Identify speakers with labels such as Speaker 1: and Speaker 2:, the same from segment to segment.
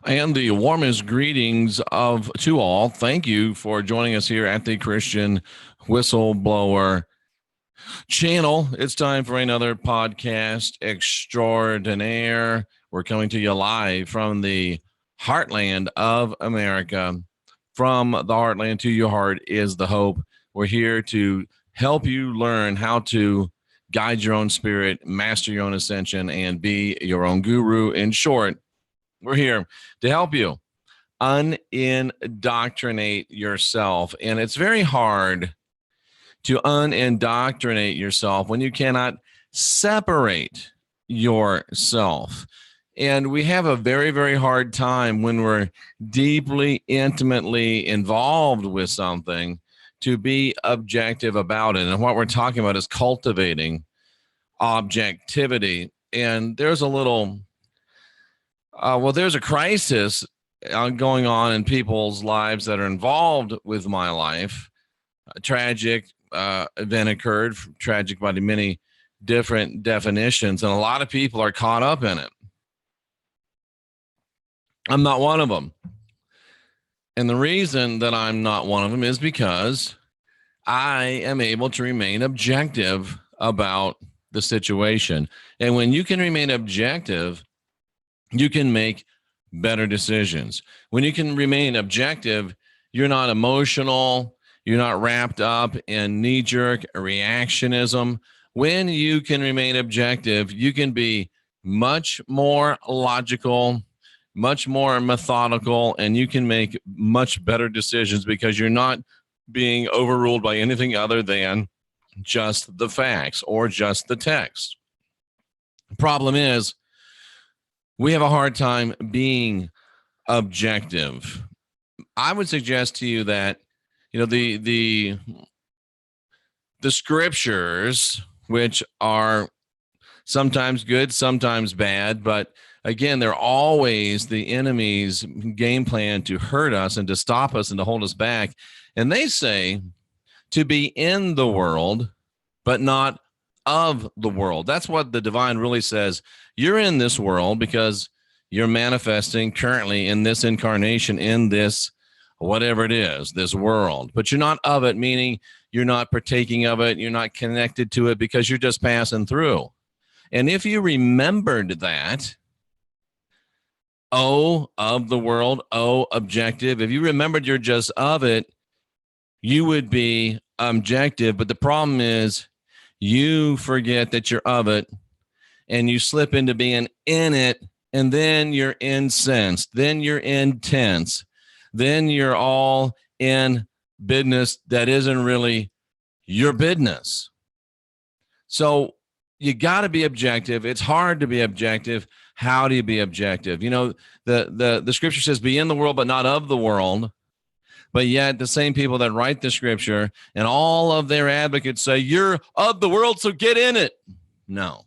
Speaker 1: And the warmest greetings of to all. Thank you for joining us here at the Christian Whistleblower channel. It's time for another podcast extraordinaire. We're coming to you live from the heartland of America. From the heartland to your heart is the hope. We're here to help you learn how to guide your own spirit, master your own ascension, and be your own guru. In short, we're here to help you unindoctrinate yourself. And it's very hard to unindoctrinate yourself when you cannot separate yourself. And we have a very, very hard time when we're deeply, intimately involved with something to be objective about it. And what we're talking about is cultivating objectivity. And there's a crisis going on in people's lives that are involved with my life. A tragic event occurred, tragic by many different definitions, and a lot of people are caught up in it. I'm not one of them. And the reason that I'm not one of them is because I am able to remain objective about the situation. And when you can remain objective, you can make better decisions. When you can remain objective, you're not emotional, you're not wrapped up in knee-jerk reactionism. When you can remain objective, you can be much more logical, much more methodical, and you can make much better decisions because you're not being overruled by anything other than just the facts or just the text. The problem is, we have a hard time being objective. I would suggest to you that, the scriptures, which are sometimes good, sometimes bad, but again, they're always the enemy's game plan to hurt us and to stop us and to hold us back. And they say to be in the world, but not of the world. That's what the divine really says. You're in this world because you're manifesting currently in this incarnation, in this, whatever it is, this world, but you're not of it, meaning you're not partaking of it. You're not connected to it because you're just passing through. And if you remembered that, of the world, objective, if you remembered you're just of it, you would be objective. But the problem is you forget that you're of it and you slip into being in it, and then you're incensed, then you're intense, then you're all in business that isn't really your business. So you got to be objective. It's hard to be objective. How do you be objective? The scripture says be in the world, but not of the world. But yet the same people that write the scripture and all of their advocates say, you're of the world, so get in it. No.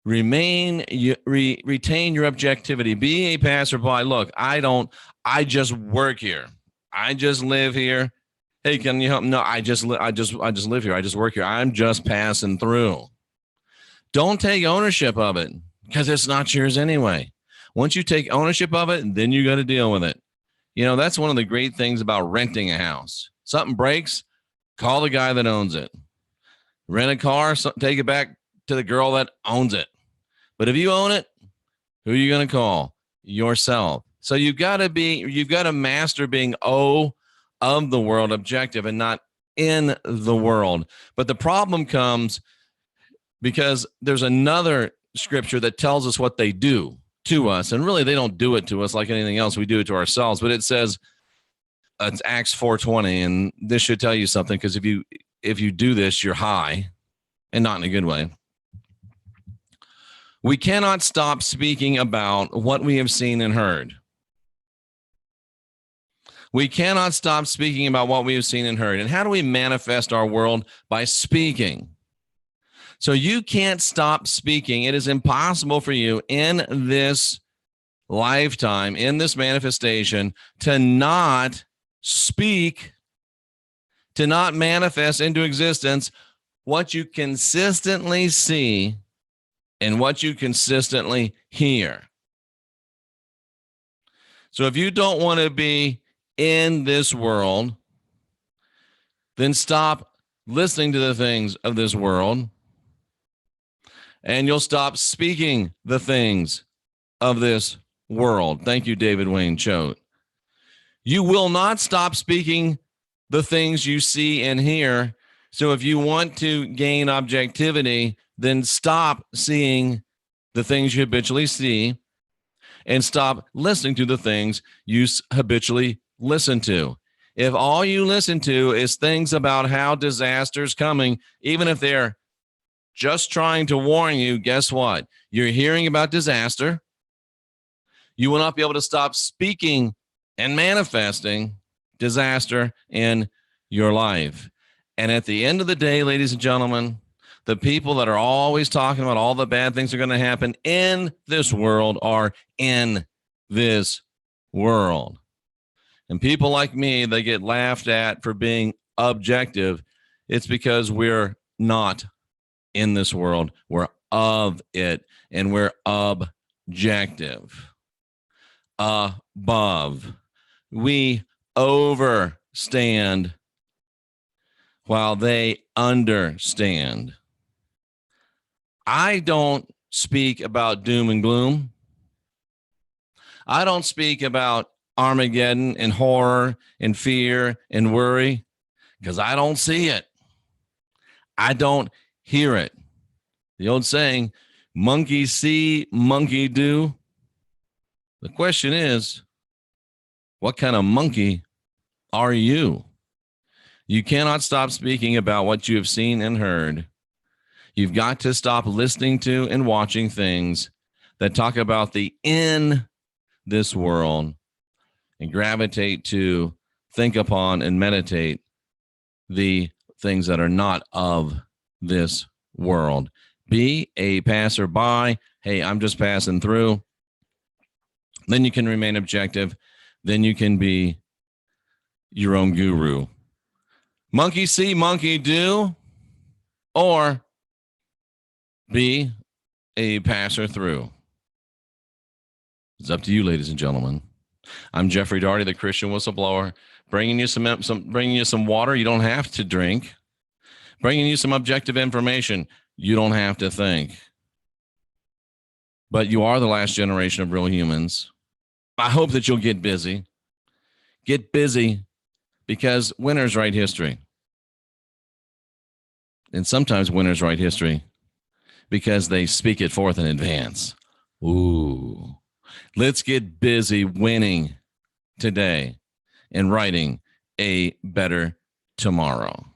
Speaker 1: Retain your objectivity. Be a passerby. Look, I just work here. I just live here. Hey, can you help? No, I just live here. I just work here. I'm just passing through. Don't take ownership of it because it's not yours anyway. Once you take ownership of it, then you got to deal with it. That's one of the great things about renting a house. Something breaks, call the guy that owns it. Rent a car, take it back to the girl that owns it. But if you own it, who are you going to call? Yourself. So you've got to master being of the world, objective, and not in the world. But the problem comes because there's another scripture that tells us what they do to us. And really, they don't do it to us like anything else. We do it to ourselves. But it says, it's Acts 4:20, and this should tell you something, because if you do this, you're high, and not in a good way. We cannot stop speaking about what we have seen and heard. We cannot stop speaking about what we have seen and heard. And how do we manifest our world? By speaking. So you can't stop speaking. It is impossible for you in this lifetime, in this manifestation, to not speak, to not manifest into existence what you consistently see and what you consistently hear. So if you don't want to be in this world, then stop listening to the things of this world, and you'll stop speaking the things of this world. Thank you, David Wayne Choate. You will not stop speaking the things you see and hear. So if you want to gain objectivity, then stop seeing the things you habitually see and stop listening to the things you habitually listen to. If all you listen to is things about how disaster's coming, even if they're just trying to warn you, guess what? You're hearing about disaster. You will not be able to stop speaking and manifesting disaster in your life. And at the end of the day, ladies and gentlemen, the people that are always talking about all the bad things that are going to happen in this world are in this world. And people like me, they get laughed at for being objective. It's because we're not in this world. We're of it, and we're objective. Above. We overstand while they understand. I don't speak about doom and gloom. I don't speak about Armageddon and horror and fear and worry because I don't see it. I don't hear it. The old saying, monkey see, monkey do. The question is, what kind of monkey are you? You cannot stop speaking about what you have seen and heard. You've got to stop listening to and watching things that talk about the in this world and gravitate to, think upon, and meditate the things that are not of this world. Be a passerby. Hey, I'm just passing through. Then you can remain objective. Then you can be your own guru. Monkey see, monkey do, or be a passer through. It's up to you, ladies and gentlemen. I'm Jeffrey Daugherty, the Christian Whistleblower, bringing you some water you don't have to drink, bringing you some objective information you don't have to think. But you are the last generation of real humans. I hope that you'll get busy. Get busy because winners write history. And sometimes winners write history because they speak it forth in advance. Ooh. Let's get busy winning today and writing a better tomorrow.